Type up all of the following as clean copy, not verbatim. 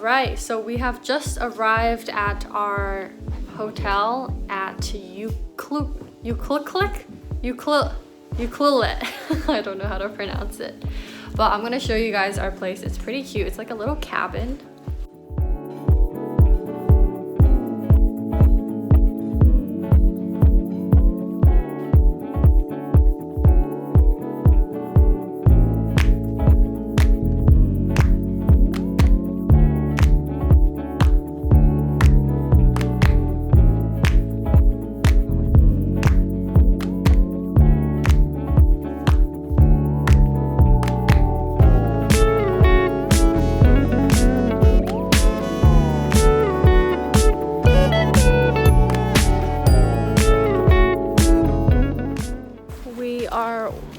Alright, so we have just arrived at our hotel at Ucluelet? I don't know how to pronounce it. But I'm gonna show you guys our place. It's pretty cute. It's like a little cabin.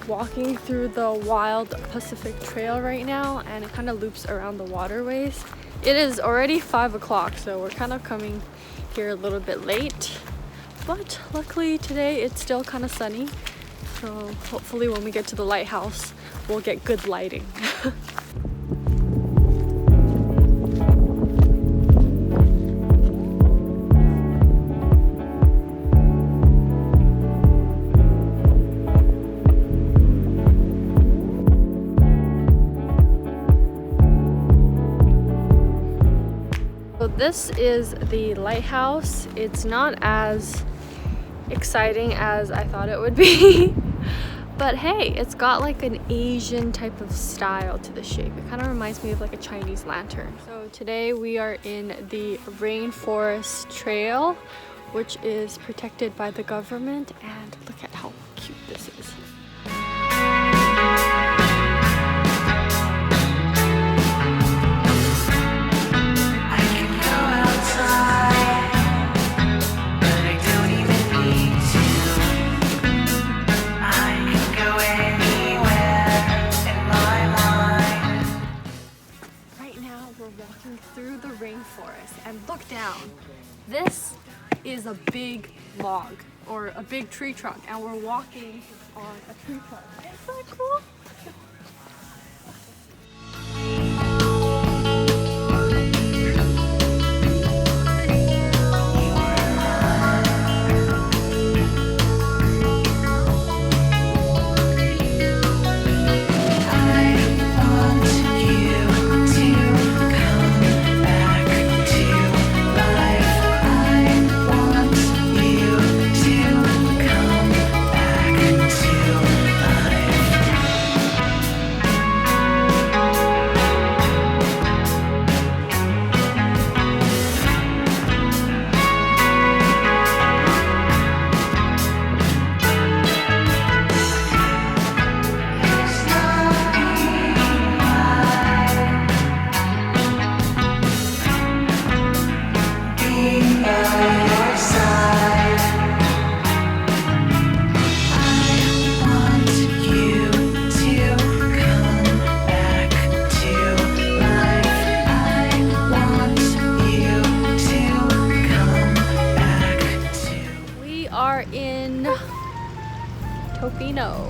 Walking through the wild Pacific Trail right now, and it kind of loops around the waterways. It is already 5 o'clock, so we're kind of coming here a little bit late, but luckily today it's still kind of sunny, so hopefully when we get to the lighthouse we'll get good lighting. So this is the lighthouse. It's not as exciting as I thought it would be. But hey, it's got like an Asian type of style to the shape. It kind of reminds me of like a Chinese lantern. So today we are in the Rainforest Trail, which is protected by the government, and look at how cute this is. Through the rainforest, and look down. This is a big log or a big tree trunk, and we're walking on a tree trunk. Isn't that cool? In Tofino.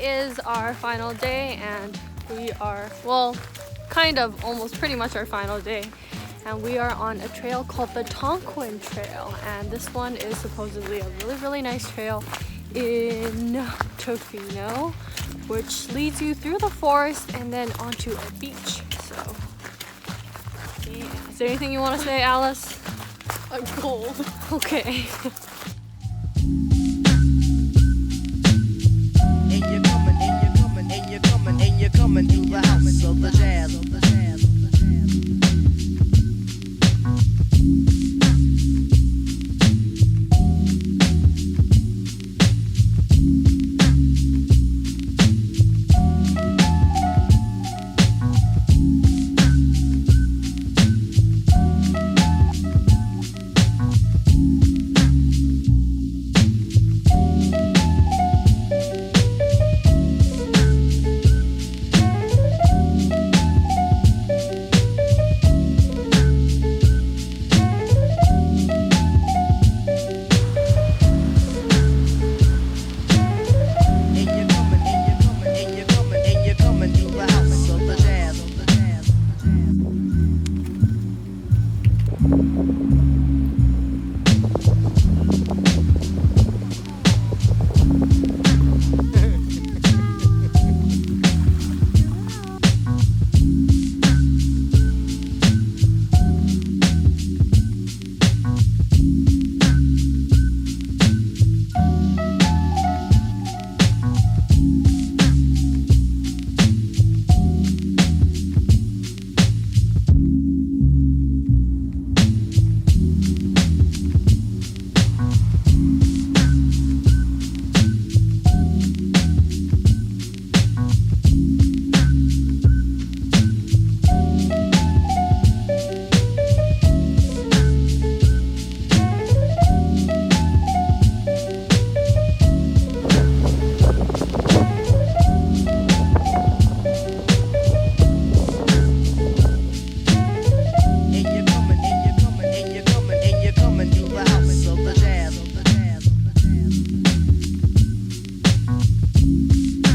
is our final day, and we are, well, kind of almost pretty much our final day. And we are on a trail called the Tonquin Trail, and this one is supposedly a really nice trail in Tofino, which leads you through the forest and then onto a beach. So yeah. Is there anything you want to say, Alice? I'm cold. Okay. And you're coming through the house